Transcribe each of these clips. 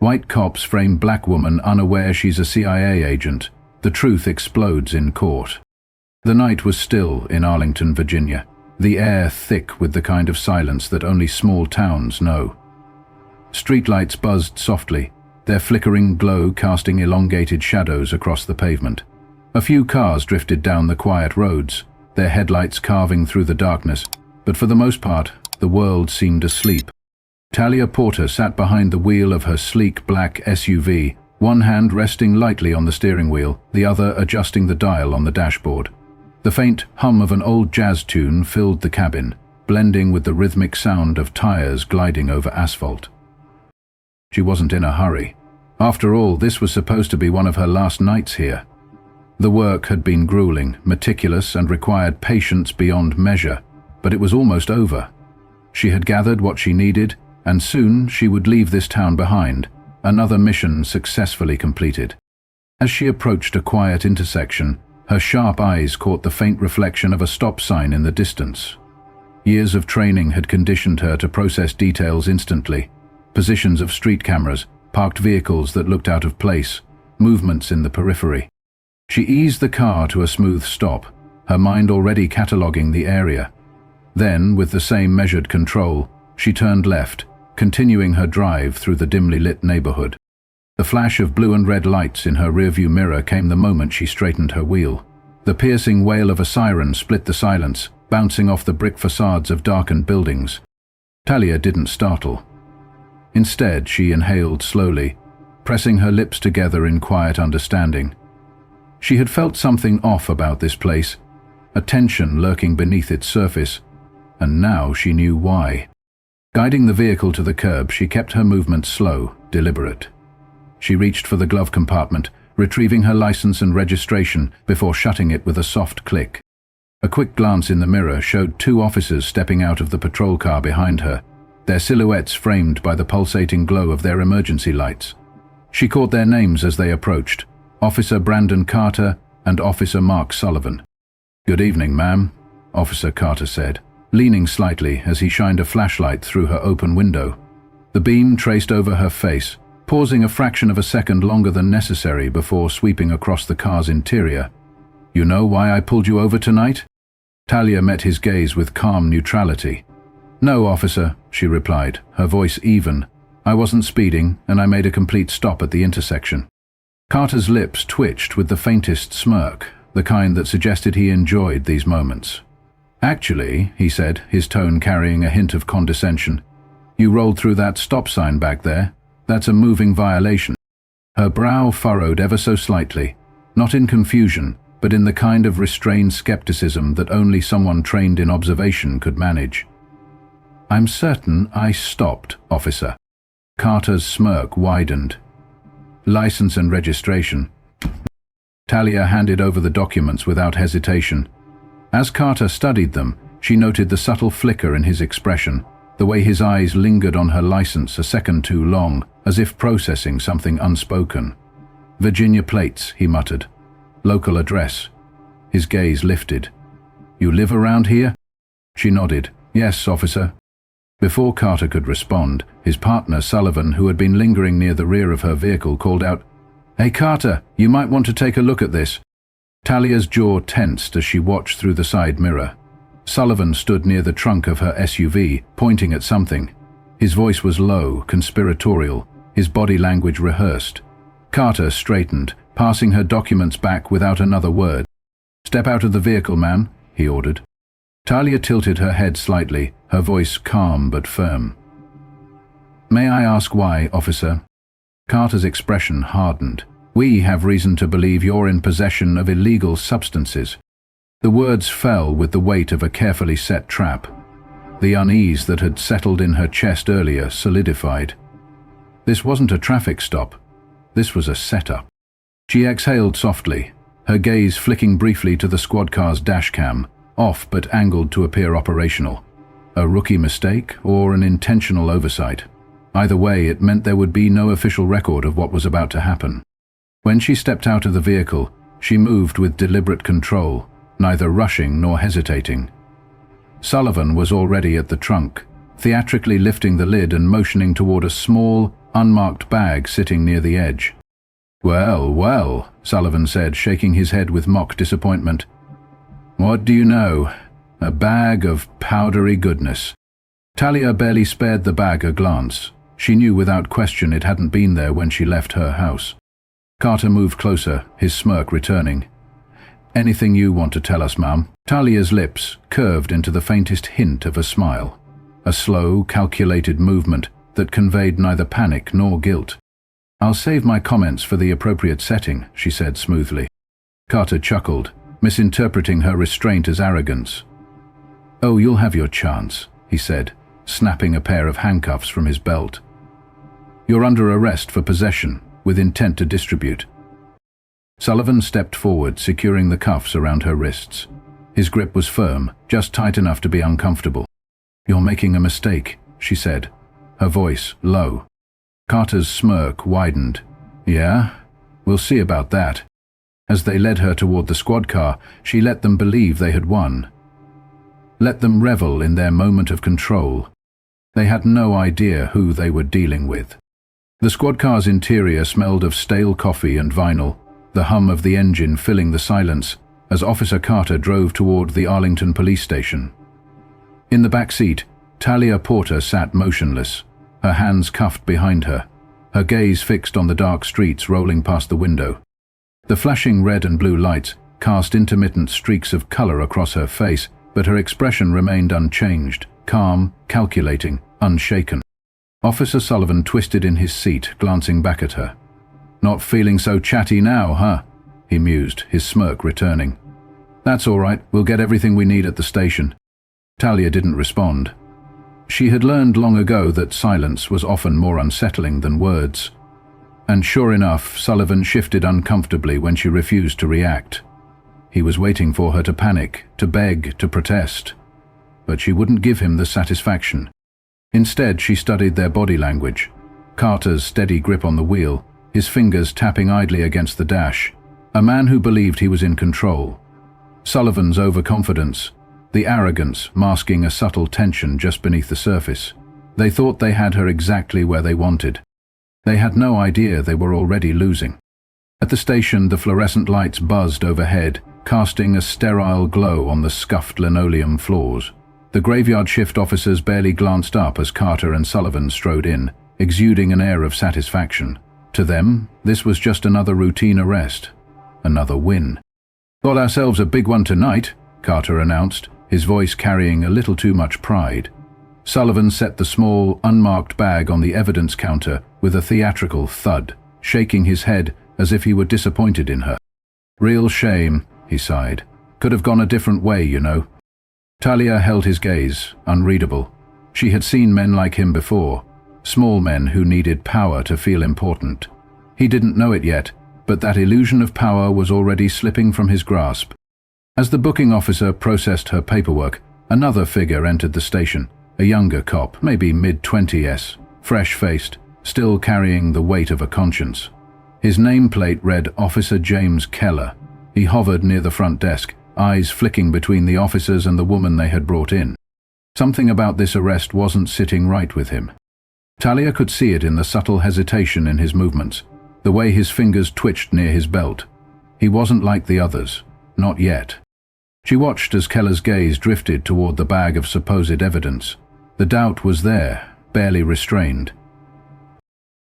White cops frame black woman unaware she's a CIA agent. The truth explodes in court. The night was still in Arlington, Virginia, the air thick with the kind of silence that only small towns know. Streetlights buzzed softly, their flickering glow casting elongated shadows across the pavement. A few cars drifted down the quiet roads, their headlights carving through the darkness, but for the most part, the world seemed asleep. Talia Porter sat behind the wheel of her sleek black SUV, one hand resting lightly on the steering wheel, the other adjusting the dial on the dashboard. The faint hum of an old jazz tune filled the cabin, blending with the rhythmic sound of tires gliding over asphalt. She wasn't in a hurry. After all, this was supposed to be one of her last nights here. The work had been grueling, meticulous, and required patience beyond measure, but it was almost over. She had gathered what she needed, and soon she would leave this town behind, another mission successfully completed. As she approached a quiet intersection, her sharp eyes caught the faint reflection of a stop sign in the distance. Years of training had conditioned her to process details instantly. Positions of street cameras, parked vehicles that looked out of place, movements in the periphery. She eased the car to a smooth stop, her mind already cataloguing the area. Then, with the same measured control, she turned left, continuing her drive through the dimly lit neighborhood. The flash of blue and red lights in her rearview mirror came the moment she straightened her wheel. The piercing wail of a siren split the silence, bouncing off the brick facades of darkened buildings. Talia didn't startle. Instead, she inhaled slowly, pressing her lips together in quiet understanding. She had felt something off about this place, a tension lurking beneath its surface, and now she knew why. Guiding the vehicle to the curb, she kept her movements slow, deliberate. She reached for the glove compartment, retrieving her license and registration before shutting it with a soft click. A quick glance in the mirror showed two officers stepping out of the patrol car behind her, their silhouettes framed by the pulsating glow of their emergency lights. She caught their names as they approached, Officer Brandon Carter and Officer Mark Sullivan. "Good evening, ma'am," Officer Carter said, leaning slightly as he shined a flashlight through her open window. The beam traced over her face, pausing a fraction of a second longer than necessary before sweeping across the car's interior. "You know why I pulled you over tonight?" Talia met his gaze with calm neutrality. "No, officer," she replied, her voice even. "I wasn't speeding, and I made a complete stop at the intersection." Carter's lips twitched with the faintest smirk, the kind that suggested he enjoyed these moments. "Actually," he said, his tone carrying a hint of condescension, "you rolled through that stop sign back there. That's a moving violation." Her brow furrowed ever so slightly, not in confusion, but in the kind of restrained skepticism that only someone trained in observation could manage. "I'm certain I stopped, officer." Carter's smirk widened. "License and registration." Talia handed over the documents without hesitation. As Carter studied them, she noted the subtle flicker in his expression, the way his eyes lingered on her license a second too long, as if processing something unspoken. "Virginia plates," he muttered. "Local address." His gaze lifted. "You live around here?" She nodded. "Yes, officer." Before Carter could respond, his partner, Sullivan, who had been lingering near the rear of her vehicle, called out, "Hey, Carter, you might want to take a look at this." Talia's jaw tensed as she watched through the side mirror. Sullivan stood near the trunk of her SUV, pointing at something. His voice was low, conspiratorial, his body language rehearsed. Carter straightened, passing her documents back without another word. "Step out of the vehicle, ma'am," he ordered. Talia tilted her head slightly, her voice calm but firm. "May I ask why, officer?" Carter's expression hardened. "We have reason to believe you're in possession of illegal substances." The words fell with the weight of a carefully set trap. The unease that had settled in her chest earlier solidified. This wasn't a traffic stop. This was a setup. She exhaled softly, her gaze flicking briefly to the squad car's dash cam, off but angled to appear operational. A rookie mistake or an intentional oversight? Either way, it meant there would be no official record of what was about to happen. When she stepped out of the vehicle, she moved with deliberate control, neither rushing nor hesitating. Sullivan was already at the trunk, theatrically lifting the lid and motioning toward a small, unmarked bag sitting near the edge. "Well, well," Sullivan said, shaking his head with mock disappointment. "What do you know? A bag of powdery goodness." Talia barely spared the bag a glance. She knew without question it hadn't been there when she left her house. Carter moved closer, his smirk returning. "Anything you want to tell us, ma'am?" Talia's lips curved into the faintest hint of a smile, a slow, calculated movement that conveyed neither panic nor guilt. "I'll save my comments for the appropriate setting," she said smoothly. Carter chuckled, misinterpreting her restraint as arrogance. "Oh, you'll have your chance," he said, snapping a pair of handcuffs from his belt. "You're under arrest for possession, with intent to distribute." Sullivan stepped forward, securing the cuffs around her wrists. His grip was firm, just tight enough to be uncomfortable. "You're making a mistake," she said, her voice low. Carter's smirk widened. "Yeah? We'll see about that." As they led her toward the squad car, she let them believe they had won. Let them revel in their moment of control. They had no idea who they were dealing with. The squad car's interior smelled of stale coffee and vinyl, the hum of the engine filling the silence as Officer Carter drove toward the Arlington police station. In the back seat, Talia Porter sat motionless, her hands cuffed behind her, her gaze fixed on the dark streets rolling past the window. The flashing red and blue lights cast intermittent streaks of color across her face, but her expression remained unchanged, calm, calculating, unshaken. Officer Sullivan twisted in his seat, glancing back at her. "Not feeling so chatty now, huh?" he mused, his smirk returning. "That's all right, we'll get everything we need at the station." Talia didn't respond. She had learned long ago that silence was often more unsettling than words. And sure enough, Sullivan shifted uncomfortably when she refused to react. He was waiting for her to panic, to beg, to protest. But she wouldn't give him the satisfaction. Instead, she studied their body language. Carter's steady grip on the wheel, his fingers tapping idly against the dash. A man who believed he was in control. Sullivan's overconfidence, the arrogance masking a subtle tension just beneath the surface. They thought they had her exactly where they wanted. They had no idea they were already losing. At the station, the fluorescent lights buzzed overhead, casting a sterile glow on the scuffed linoleum floors. The graveyard shift officers barely glanced up as Carter and Sullivan strode in, exuding an air of satisfaction. To them, this was just another routine arrest. Another win. "Got ourselves a big one tonight," Carter announced, his voice carrying a little too much pride. Sullivan set the small, unmarked bag on the evidence counter with a theatrical thud, shaking his head as if he were disappointed in her. "Real shame," he sighed. "Could have gone a different way, you know." Talia held his gaze, unreadable. She had seen men like him before, small men who needed power to feel important. He didn't know it yet, but that illusion of power was already slipping from his grasp. As the booking officer processed her paperwork, another figure entered the station, a younger cop, maybe mid-20s, fresh-faced, still carrying the weight of a conscience. His nameplate read Officer James Keller. He hovered near the front desk, eyes flicking between the officers and the woman they had brought in. Something about this arrest wasn't sitting right with him. Talia could see it in the subtle hesitation in his movements, the way his fingers twitched near his belt. He wasn't like the others, not yet. She watched as Keller's gaze drifted toward the bag of supposed evidence. The doubt was there, barely restrained.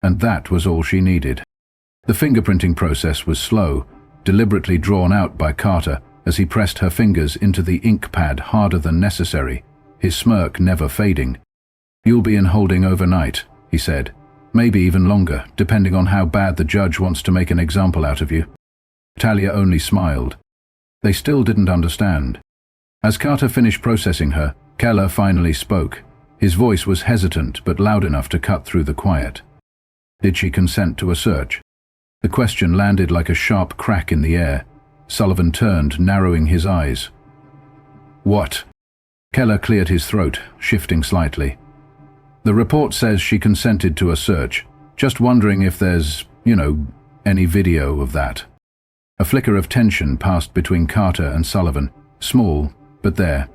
And that was all she needed. The fingerprinting process was slow, deliberately drawn out by Carter as he pressed her fingers into the ink pad harder than necessary, his smirk never fading. "You'll be in holding overnight," he said. "Maybe even longer, depending on how bad the judge wants to make an example out of you." Talia only smiled. They still didn't understand. As Carter finished processing her, Keller finally spoke. His voice was hesitant but loud enough to cut through the quiet. Did she consent to a search? The question landed like a sharp crack in the air. Sullivan turned, narrowing his eyes. "What?" Keller cleared his throat, shifting slightly. "The report says she consented to a search. Just wondering if there's, any video of that." A flicker of tension passed between Carter and Sullivan, small, but there.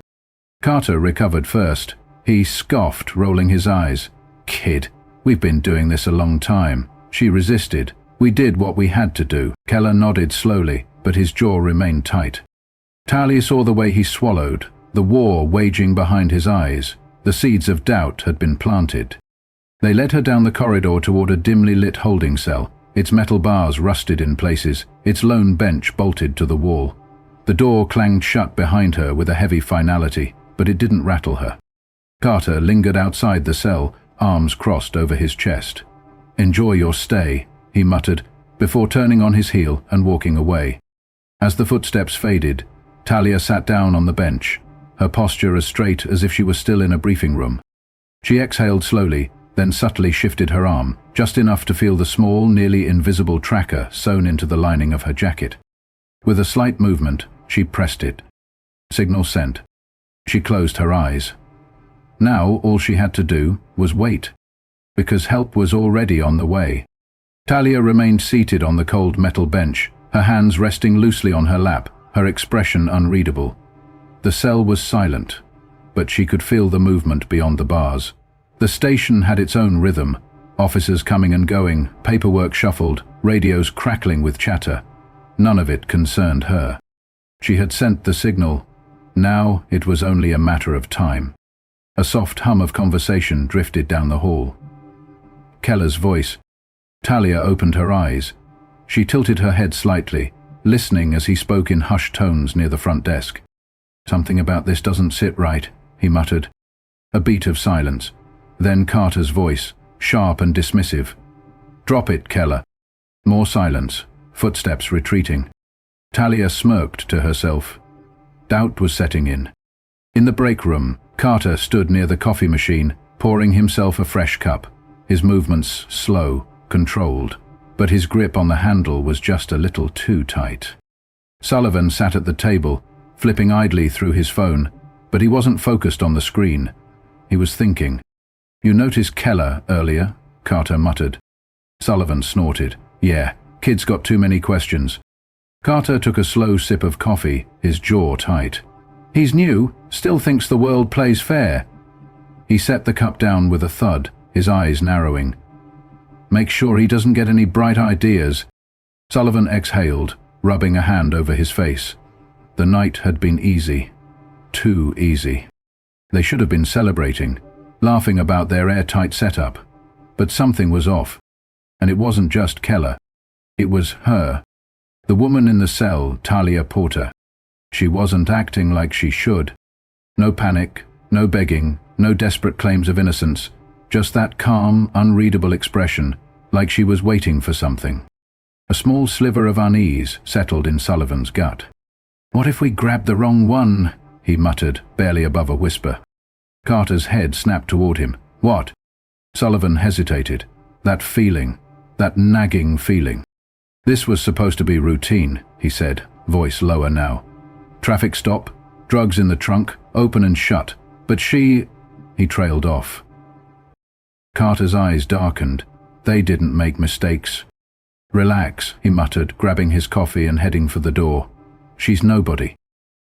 Carter recovered first, He scoffed, rolling his eyes. "Kid, we've been doing this a long time." She resisted. "We did what we had to do." Keller nodded slowly, but his jaw remained tight. Talia saw the way he swallowed, the war waging behind his eyes. The seeds of doubt had been planted. They led her down the corridor toward a dimly lit holding cell, its metal bars rusted in places, its lone bench bolted to the wall. The door clanged shut behind her with a heavy finality, but it didn't rattle her. Carter lingered outside the cell, arms crossed over his chest. "Enjoy your stay," he muttered, before turning on his heel and walking away. As the footsteps faded, Talia sat down on the bench, her posture as straight as if she were still in a briefing room. She exhaled slowly, then subtly shifted her arm, just enough to feel the small, nearly invisible tracker sewn into the lining of her jacket. With a slight movement, she pressed it. Signal sent. She closed her eyes. Now all she had to do was wait, because help was already on the way. Talia remained seated on the cold metal bench, her hands resting loosely on her lap, her expression unreadable. The cell was silent, but she could feel the movement beyond the bars. The station had its own rhythm, officers coming and going, paperwork shuffled, radios crackling with chatter. None of it concerned her. She had sent the signal. Now it was only a matter of time. A soft hum of conversation drifted down the hall. Keller's voice. Talia opened her eyes. She tilted her head slightly, listening as he spoke in hushed tones near the front desk. "Something about this doesn't sit right," he muttered. A beat of silence. Then Carter's voice, sharp and dismissive. "Drop it, Keller." More silence, footsteps retreating. Talia smirked to herself. Doubt was setting in. In the break room, Carter stood near the coffee machine, pouring himself a fresh cup, his movements slow, controlled, but his grip on the handle was just a little too tight. Sullivan sat at the table, flipping idly through his phone, but he wasn't focused on the screen. He was thinking. "You noticed Keller earlier?" Carter muttered. Sullivan snorted. "Yeah, kid's got too many questions." Carter took a slow sip of coffee, his jaw tight. "He's new, still thinks the world plays fair." He set the cup down with a thud, his eyes narrowing. "Make sure he doesn't get any bright ideas." Sullivan exhaled, rubbing a hand over his face. The night had been easy. Too easy. They should have been celebrating, laughing about their airtight setup. But something was off. And it wasn't just Keller. It was her. The woman in the cell, Talia Porter. She wasn't acting like she should. No panic, no begging, no desperate claims of innocence. Just that calm, unreadable expression, like she was waiting for something. A small sliver of unease settled in Sullivan's gut. "What if we grabbed the wrong one?" he muttered, barely above a whisper. Carter's head snapped toward him. "What?" Sullivan hesitated. That feeling, that nagging feeling. "This was supposed to be routine," he said, voice lower now. "Traffic stop, drugs in the trunk, open and shut. But she—" He trailed off. Carter's eyes darkened. They didn't make mistakes. "Relax," he muttered, grabbing his coffee and heading for the door. "She's nobody."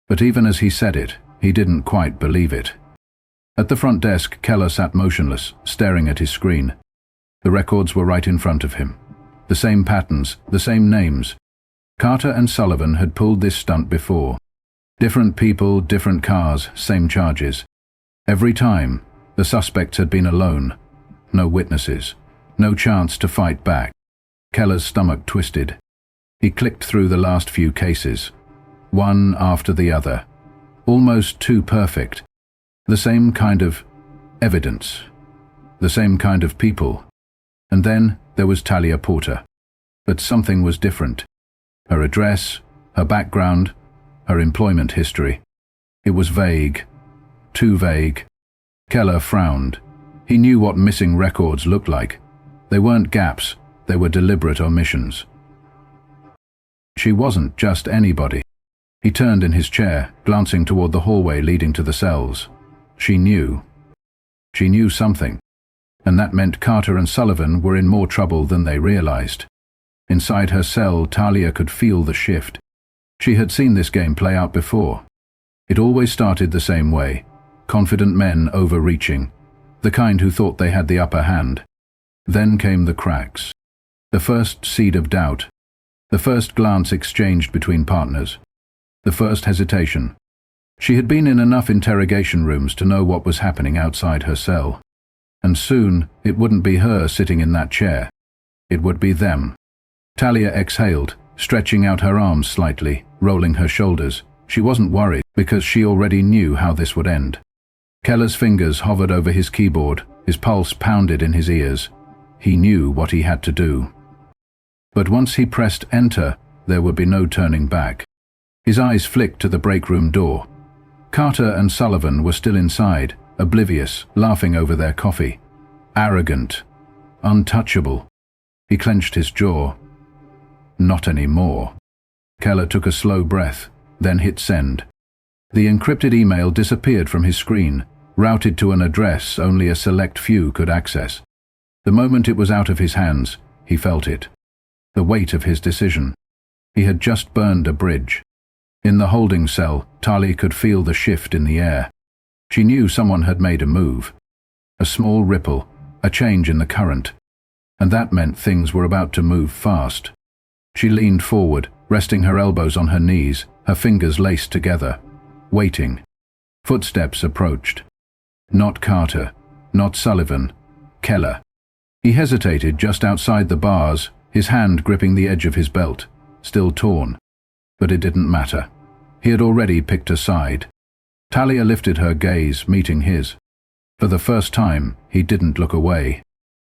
But even as he said it, he didn't quite believe it. At the front desk, Keller sat motionless, staring at his screen. The records were right in front of him. The same patterns, the same names. Carter and Sullivan had pulled this stunt before. Different people, different cars, same charges. Every time, the suspects had been alone. No witnesses. No chance to fight back. Keller's stomach twisted. He clicked through the last few cases. One after the other. Almost too perfect. The same kind of evidence. The same kind of people. And then there was Talia Porter. But something was different. Her address, her background, her employment history. It was vague. Too vague. Keller frowned. He knew what missing records looked like. They weren't gaps, they were deliberate omissions. She wasn't just anybody. He turned in his chair, glancing toward the hallway leading to the cells. She knew. She knew something. And that meant Carter and Sullivan were in more trouble than they realized. Inside her cell, Talia could feel the shift. She had seen this game play out before. It always started the same way. confident men overreaching, the kind who thought they had the upper hand. Then came the cracks. The first seed of doubt. The first glance exchanged between partners. The first hesitation. She had been in enough interrogation rooms to know what was happening outside her cell. And soon, it wouldn't be her sitting in that chair. It would be them. Talia exhaled, stretching out her arms slightly, rolling her shoulders. She wasn't worried, because she already knew how this would end. Keller's fingers hovered over his keyboard, his pulse pounded in his ears. He knew what he had to do. But once he pressed enter, there would be no turning back. His eyes flicked to the break room door. Carter and Sullivan were still inside, oblivious, laughing over their coffee. Arrogant. Untouchable. He clenched his jaw. Not anymore. Keller took a slow breath, then hit send. The encrypted email disappeared from his screen, routed to an address only a select few could access. The moment it was out of his hands, he felt it. The weight of his decision. He had just burned a bridge. In the holding cell, Talia could feel the shift in the air. She knew someone had made a move. A small ripple, a change in the current. And that meant things were about to move fast. She leaned forward, resting her elbows on her knees, her fingers laced together, waiting. Footsteps approached. Not Carter, not Sullivan, Keller. He hesitated just outside the bars, his hand gripping the edge of his belt, still torn. But it didn't matter. He had already picked a side. Talia lifted her gaze, meeting his. For the first time, he didn't look away.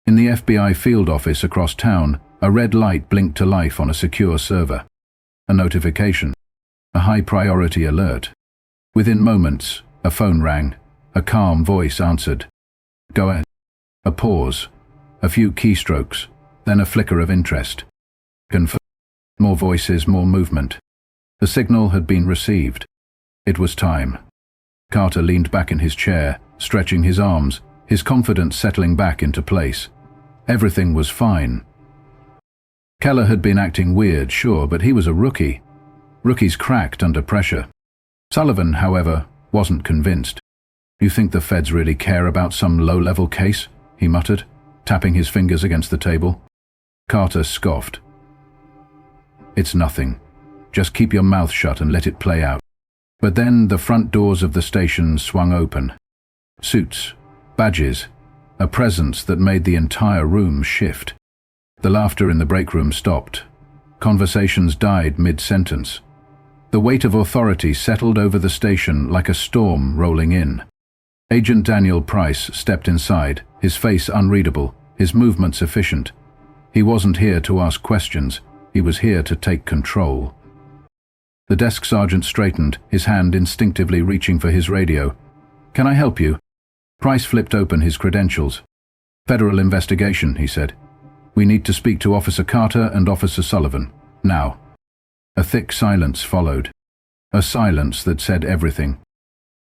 In the FBI field office across town, a red light blinked to life on a secure server. A notification. A high-priority alert. Within moments, a phone rang. A calm voice answered. Go ahead. A pause. A few keystrokes. Then a flicker of interest. Confirm. More voices, more movement. The signal had been received. It was time. Carter leaned back in his chair, stretching his arms, his confidence settling back into place. Everything was fine. Keller had been acting weird, sure, but he was a rookie. Rookies cracked under pressure. Sullivan, however, wasn't convinced. You think the feds really care about some low-level case? He muttered, tapping his fingers against the table. Carter scoffed. It's nothing. Just keep your mouth shut and let it play out. But then the front doors of the station swung open. Suits, badges, a presence that made the entire room shift. The laughter in the break room stopped. Conversations died mid-sentence. The weight of authority settled over the station like a storm rolling in. Agent Daniel Price stepped inside, his face unreadable, his movements efficient. He wasn't here to ask questions, he was here to take control. The desk sergeant straightened, his hand instinctively reaching for his radio. Can I help you? Price flipped open his credentials. Federal investigation, he said. We need to speak to Officer Carter and Officer Sullivan. Now. A thick silence followed. A silence that said everything.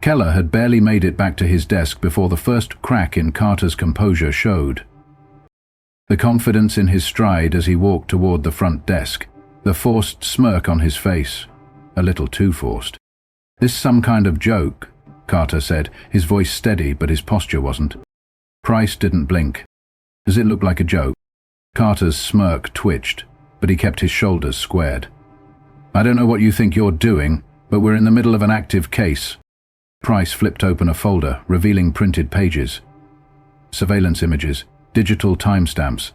Keller had barely made it back to his desk before the first crack in Carter's composure showed. The confidence in his stride as he walked toward the front desk, the forced smirk on his face. A little too forced. This some kind of joke, Carter said, his voice steady but his posture wasn't. Price didn't blink. Does it look like a joke? Carter's smirk twitched, but he kept his shoulders squared. I don't know what you think you're doing, but we're in the middle of an active case. Price flipped open a folder, revealing printed pages. Surveillance images, digital timestamps.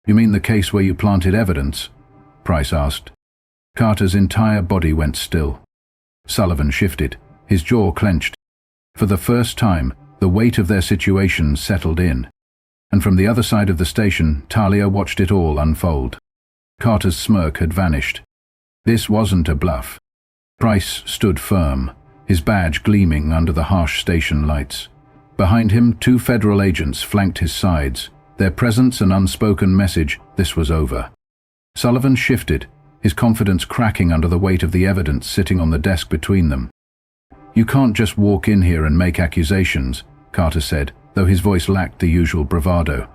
You mean the case where you planted evidence? Price asked. Carter's entire body went still. Sullivan shifted, his jaw clenched. For the first time, the weight of their situation settled in. And from the other side of the station, Talia watched it all unfold. Carter's smirk had vanished. This wasn't a bluff. Price stood firm, his badge gleaming under the harsh station lights. Behind him, 2 federal agents flanked his sides, their presence an unspoken message, this was over. Sullivan shifted, his confidence cracking under the weight of the evidence sitting on the desk between them. You can't just walk in here and make accusations, Carter said, though his voice lacked the usual bravado.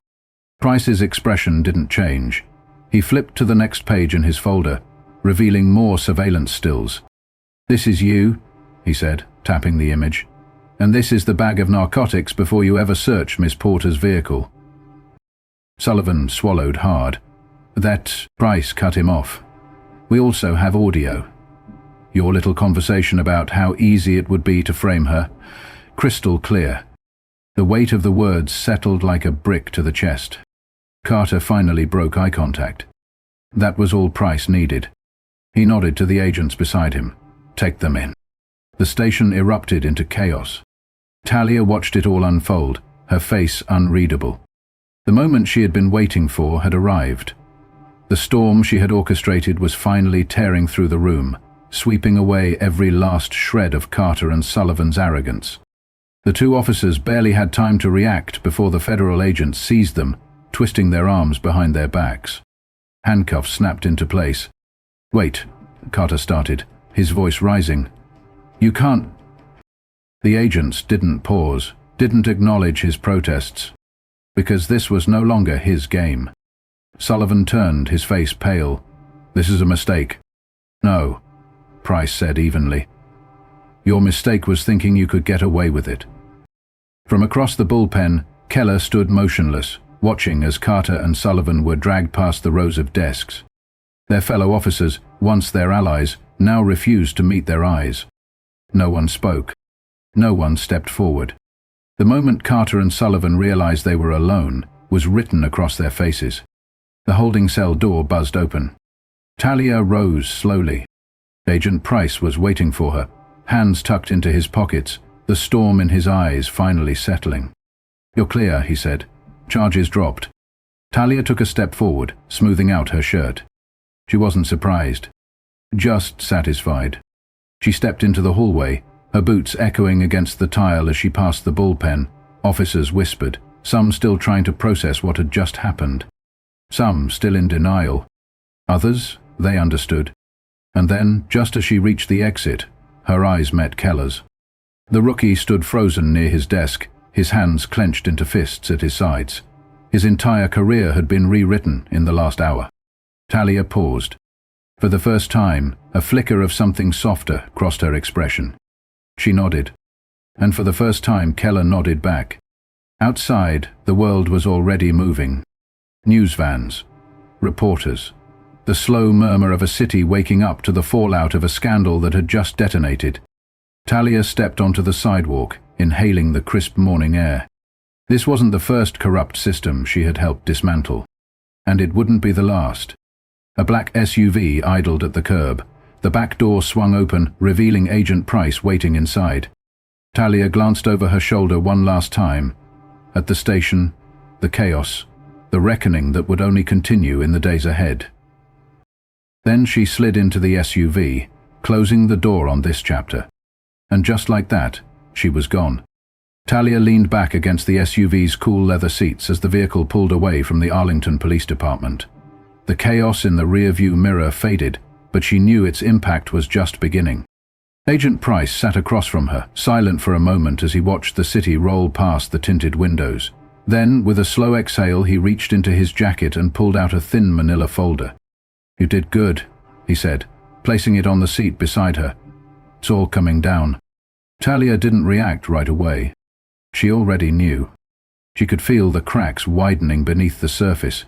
Price's expression didn't change. He flipped to the next page in his folder, revealing more surveillance stills. This is you, he said, tapping the image. And this is the bag of narcotics before you ever search Miss Porter's vehicle." Sullivan swallowed hard. That Price cut him off. "We also have audio. Your little conversation about how easy it would be to frame her. Crystal clear." The weight of the words settled like a brick to the chest. Carter finally broke eye contact. That was all Price needed. He nodded to the agents beside him. "Take them in." The station erupted into chaos. Talia watched it all unfold, her face unreadable. The moment she had been waiting for had arrived. The storm she had orchestrated was finally tearing through the room, sweeping away every last shred of Carter and Sullivan's arrogance. The two officers barely had time to react before the federal agents seized them, twisting their arms behind their backs. Handcuffs snapped into place. "Wait," Carter started, his voice rising. "You can't—" The agents didn't pause, didn't acknowledge his protests, because this was no longer his game. Sullivan turned, his face pale. "This is a mistake." "No," Price said evenly. "Your mistake was thinking you could get away with it." From across the bullpen, Keller stood motionless, watching as Carter and Sullivan were dragged past the rows of desks. Their fellow officers, once their allies, now refused to meet their eyes. No one spoke. No one stepped forward. The moment Carter and Sullivan realized they were alone was written across their faces. The holding cell door buzzed open. Talia rose slowly. Agent Price was waiting for her, hands tucked into his pockets, the storm in his eyes finally settling. "You're clear," he said. "Charges dropped." Talia took a step forward, smoothing out her shirt. She wasn't surprised, just satisfied. She stepped into the hallway, her boots echoing against the tile as she passed the bullpen. Officers whispered, some still trying to process what had just happened. Some still in denial. Others, they understood. And then, just as she reached the exit, her eyes met Keller's. The rookie stood frozen near his desk, his hands clenched into fists at his sides. His entire career had been rewritten in the last hour. Talia paused. For the first time, a flicker of something softer crossed her expression. She nodded. And for the first time, Keller nodded back. Outside, the world was already moving. News vans, reporters, the slow murmur of a city waking up to the fallout of a scandal that had just detonated. Talia stepped onto the sidewalk, inhaling the crisp morning air. This wasn't the first corrupt system she had helped dismantle. And it wouldn't be the last. A black SUV idled at the curb. The back door swung open, revealing Agent Price waiting inside. Talia glanced over her shoulder one last time. At the station, the chaos, the reckoning that would only continue in the days ahead. Then she slid into the SUV, closing the door on this chapter. And just like that, she was gone. Talia leaned back against the SUV's cool leather seats as the vehicle pulled away from the Arlington Police Department. The chaos in the rearview mirror faded, but she knew its impact was just beginning. Agent Price sat across from her, silent for a moment as he watched the city roll past the tinted windows. Then, with a slow exhale, he reached into his jacket and pulled out a thin manila folder. "You did good," he said, placing it on the seat beside her. "It's all coming down." Talia didn't react right away. She already knew. She could feel the cracks widening beneath the surface.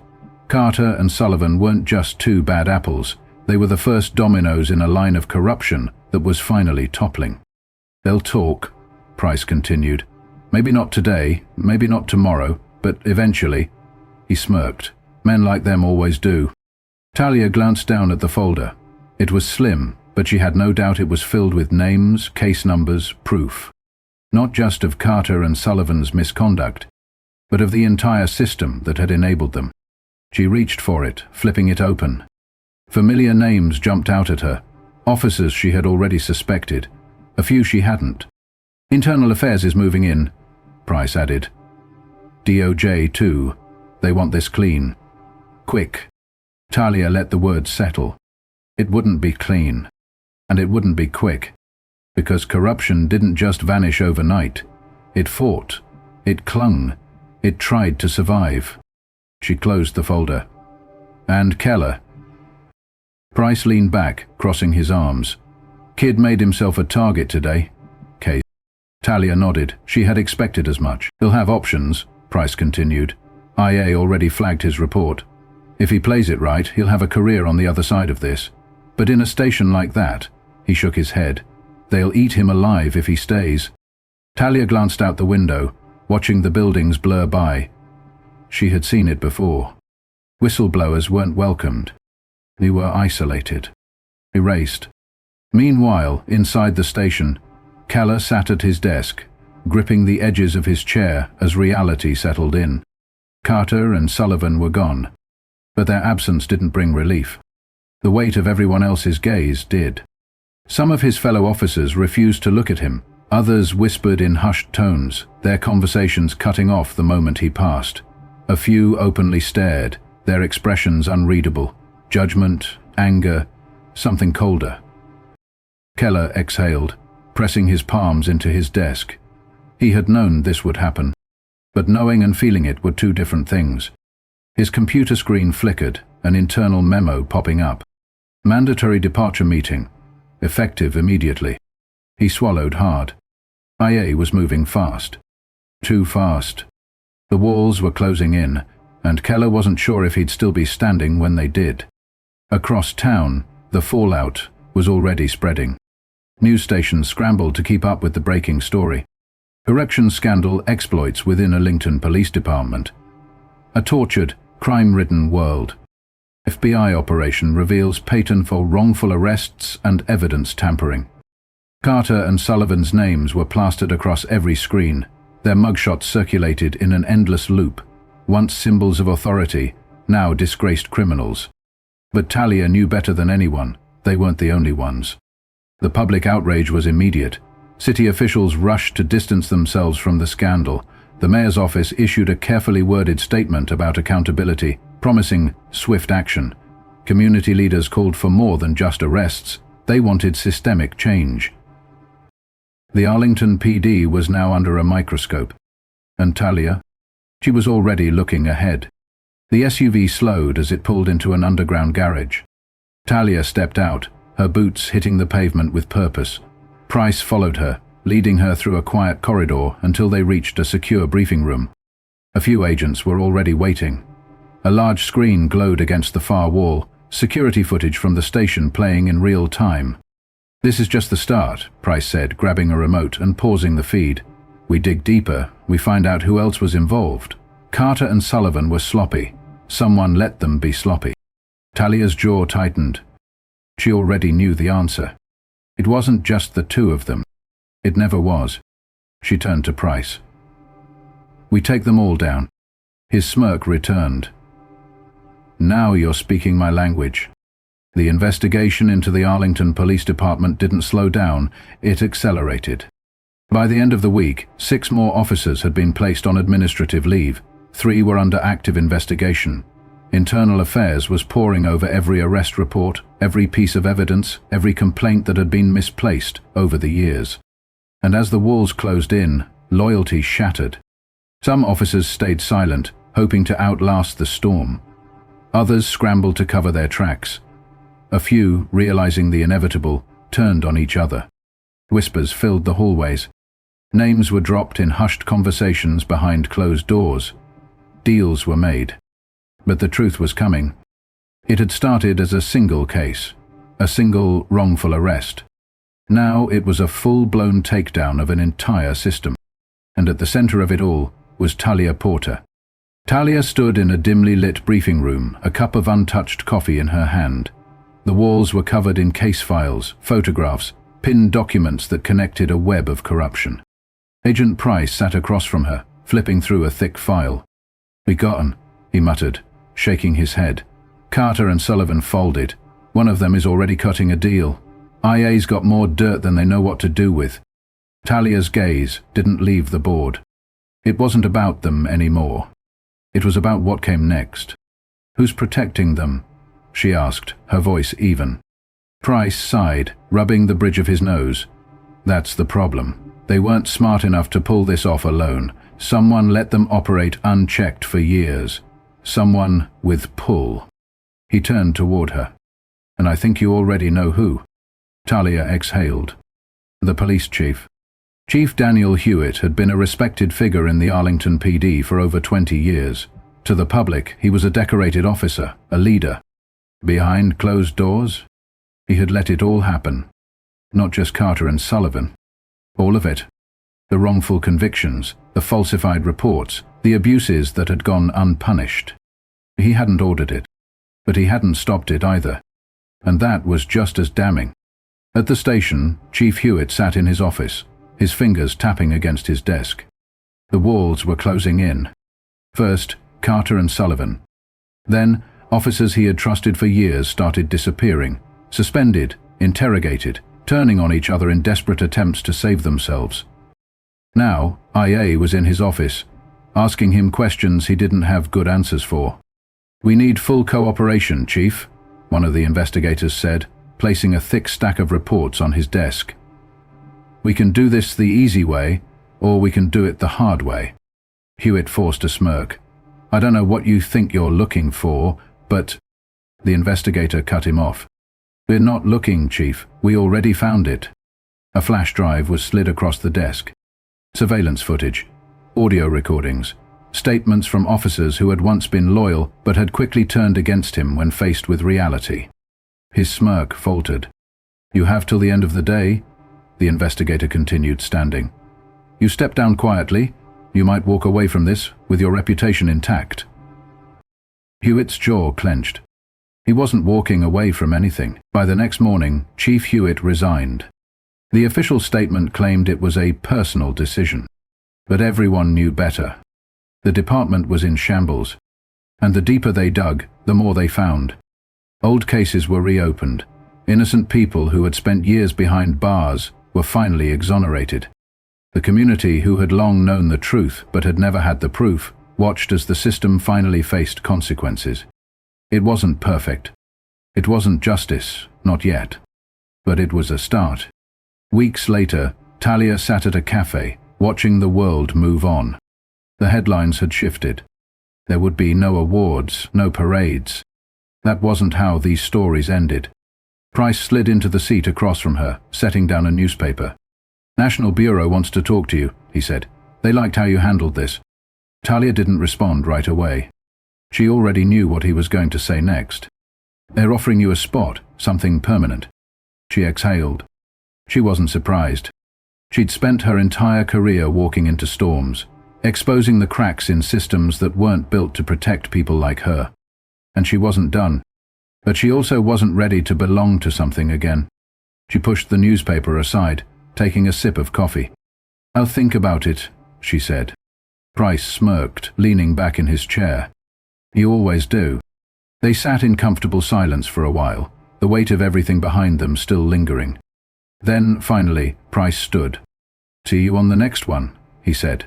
Carter and Sullivan weren't just two bad apples. They were the first dominoes in a line of corruption that was finally toppling. "They'll talk," Price continued. "Maybe not today, maybe not tomorrow, but eventually." He smirked. "Men like them always do." Talia glanced down at the folder. It was slim, but she had no doubt it was filled with names, case numbers, proof. Not just of Carter and Sullivan's misconduct, but of the entire system that had enabled them. She reached for it, flipping it open. Familiar names jumped out at her, officers she had already suspected, a few she hadn't. "Internal Affairs is moving in," Price added. "DOJ too. They want this clean. Quick." Talia let the words settle. It wouldn't be clean. And it wouldn't be quick. Because corruption didn't just vanish overnight. It fought. It clung. It tried to survive. She closed the folder. "And Keller." Price leaned back, crossing his arms. "Kid made himself a target today." Case. Talia nodded. She had expected as much. He'll have options, Price continued. IA already flagged his report. If he plays it right, he'll have a career on the other side of this. But in a station like that, he shook his head, they'll eat him alive if he stays. Talia glanced out the window, watching the buildings blur by. She had seen it before. Whistleblowers weren't welcomed. They were isolated, erased. Meanwhile, inside the station, Keller sat at his desk, gripping the edges of his chair as reality settled in. Carter and Sullivan were gone, but their absence didn't bring relief. The weight of everyone else's gaze did. Some of his fellow officers refused to look at him. Others whispered in hushed tones, their conversations cutting off the moment he passed. A few openly stared, their expressions unreadable. Judgment, anger, something colder. Keller exhaled, pressing his palms into his desk. He had known this would happen, but knowing and feeling it were two different things. His computer screen flickered, an internal memo popping up. Mandatory departure meeting. Effective immediately. He swallowed hard. IA was moving fast. Too fast. The walls were closing in, and Keller wasn't sure if he'd still be standing when they did. Across town, the fallout was already spreading. News stations scrambled to keep up with the breaking story. Corrections scandal exploits within Arlington Police Department. A tortured, crime-ridden world. FBI operation reveals pattern for wrongful arrests and evidence tampering. Carter and Sullivan's names were plastered across every screen. Their mugshots circulated in an endless loop, once symbols of authority, now disgraced criminals. But Talia knew better than anyone, they weren't the only ones. The public outrage was immediate. City officials rushed to distance themselves from the scandal. The mayor's office issued a carefully worded statement about accountability, promising swift action. Community leaders called for more than just arrests. They wanted systemic change. The Arlington PD was now under a microscope. And Talia? She was already looking ahead. The SUV slowed as it pulled into an underground garage. Talia stepped out, her boots hitting the pavement with purpose. Price followed her, leading her through a quiet corridor until they reached a secure briefing room. A few agents were already waiting. A large screen glowed against the far wall, security footage from the station playing in real time. "This is just the start," Price said, grabbing a remote and pausing the feed. "We dig deeper, we find out who else was involved. Carter and Sullivan were sloppy. Someone let them be sloppy." Talia's jaw tightened. She already knew the answer. It wasn't just the two of them. It never was. She turned to Price. "We take them all down." His smirk returned. "Now you're speaking my language." The investigation into the Arlington Police Department didn't slow down, it accelerated. By the end of the week, 6 more officers had been placed on administrative leave. 3 were under active investigation. Internal Affairs was poring over every arrest report, every piece of evidence, every complaint that had been misplaced over the years. And as the walls closed in, loyalty shattered. Some officers stayed silent, hoping to outlast the storm. Others scrambled to cover their tracks. A few, realizing the inevitable, turned on each other. Whispers filled the hallways. Names were dropped in hushed conversations behind closed doors. Deals were made. But the truth was coming. It had started as a single case, a single wrongful arrest. Now it was a full-blown takedown of an entire system. And at the center of it all was Talia Porter. Talia stood in a dimly lit briefing room, a cup of untouched coffee in her hand. The walls were covered in case files, photographs, pinned documents that connected a web of corruption. Agent Price sat across from her, flipping through a thick file. "We got 'em," he muttered, shaking his head. Carter and Sullivan folded. "One of them is already cutting a deal. IA's got more dirt than they know what to do with." Talia's gaze didn't leave the board. It wasn't about them anymore. It was about what came next. "Who's protecting them?" she asked, her voice even. Price sighed, rubbing the bridge of his nose. "That's the problem. They weren't smart enough to pull this off alone. Someone let them operate unchecked for years. Someone with pull." He turned toward her. "And I think you already know who." Talia exhaled. "The police chief." Chief Daniel Hewitt had been a respected figure in the Arlington PD for over 20 years. To the public, he was a decorated officer, a leader. Behind closed doors, he had let it all happen. Not just Carter and Sullivan. All of it. The wrongful convictions, the falsified reports, the abuses that had gone unpunished. He hadn't ordered it, but he hadn't stopped it either. And that was just as damning. At the station, Chief Hewitt sat in his office, his fingers tapping against his desk. The walls were closing in. First, Carter and Sullivan. Then, officers he had trusted for years started disappearing, suspended, interrogated, turning on each other in desperate attempts to save themselves. Now, IA was in his office, asking him questions he didn't have good answers for. "We need full cooperation, Chief," one of the investigators said, placing a thick stack of reports on his desk. "We can do this the easy way, or we can do it the hard way." Hewitt forced a smirk. "I don't know what you think you're looking for, but—" The investigator cut him off. "We're not looking, Chief. We already found it." A flash drive was slid across the desk. Surveillance footage, audio recordings, statements from officers who had once been loyal but had quickly turned against him when faced with reality. His smirk faltered. "You have till the end of the day," the investigator continued, standing. "You step down quietly. You might walk away from this with your reputation intact." Hewitt's jaw clenched. He wasn't walking away from anything. By the next morning, Chief Hewitt resigned. The official statement claimed it was a personal decision. But everyone knew better. The department was in shambles. And the deeper they dug, the more they found. Old cases were reopened. Innocent people who had spent years behind bars were finally exonerated. The community, who had long known the truth but had never had the proof, watched as the system finally faced consequences. It wasn't perfect. It wasn't justice, not yet. But it was a start. Weeks later, Talia sat at a cafe, watching the world move on. The headlines had shifted. There would be no awards, no parades. That wasn't how these stories ended. Price slid into the seat across from her, setting down a newspaper. "National Bureau wants to talk to you," he said. "They liked how you handled this." Talia didn't respond right away. She already knew what he was going to say next. "They're offering you a spot, something permanent." She exhaled. She wasn't surprised. She'd spent her entire career walking into storms, exposing the cracks in systems that weren't built to protect people like her. And she wasn't done. But she also wasn't ready to belong to something again. She pushed the newspaper aside, taking a sip of coffee. "I'll think about it," she said. Price smirked, leaning back in his chair. "You always do." They sat in comfortable silence for a while, the weight of everything behind them still lingering. Then, finally, Price stood. "See you on the next one," he said.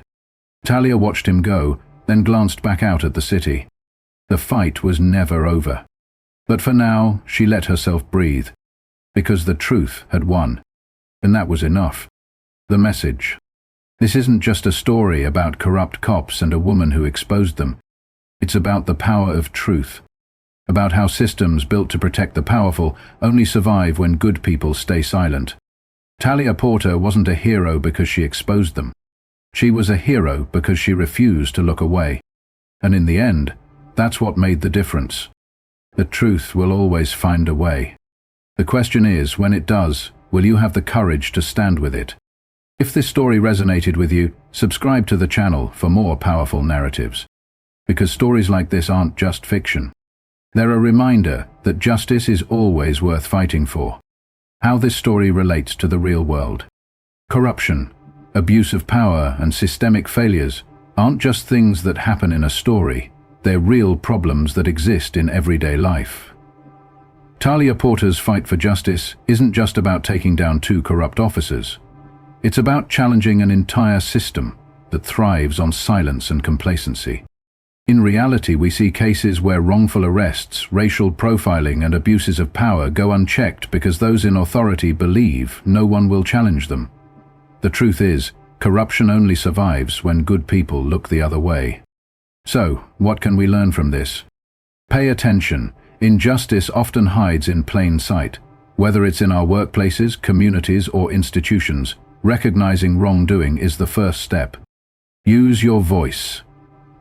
Talia watched him go, then glanced back out at the city. The fight was never over. But for now, she let herself breathe. Because the truth had won. And that was enough. The message. This isn't just a story about corrupt cops and a woman who exposed them. It's about the power of truth. About how systems built to protect the powerful only survive when good people stay silent. Talia Porter wasn't a hero because she exposed them. She was a hero because she refused to look away. And in the end, that's what made the difference. The truth will always find a way. The question is, when it does, will you have the courage to stand with it? If this story resonated with you, subscribe to the channel for more powerful narratives. Because stories like this aren't just fiction. They're a reminder that justice is always worth fighting for. How this story relates to the real world. Corruption, abuse of power, and systemic failures aren't just things that happen in a story. They're real problems that exist in everyday life. Talia Porter's fight for justice isn't just about taking down two corrupt officers. It's about challenging an entire system that thrives on silence and complacency. In reality, we see cases where wrongful arrests, racial profiling, and abuses of power go unchecked because those in authority believe no one will challenge them. The truth is, corruption only survives when good people look the other way. So, what can we learn from this? Pay attention. Injustice often hides in plain sight. Whether it's in our workplaces, communities, or institutions, Recognizing wrongdoing is the first step. Use your voice.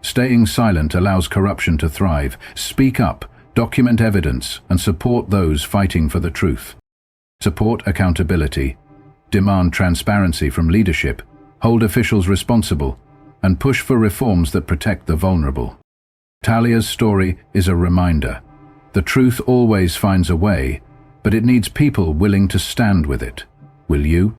Staying silent allows corruption to thrive. Speak up, document evidence, and support those fighting for the truth. Support accountability. Demand transparency from leadership. Hold officials responsible, and push for reforms that protect the vulnerable. Talia's story is a reminder. The truth always finds a way, but it needs people willing to stand with it. Will you?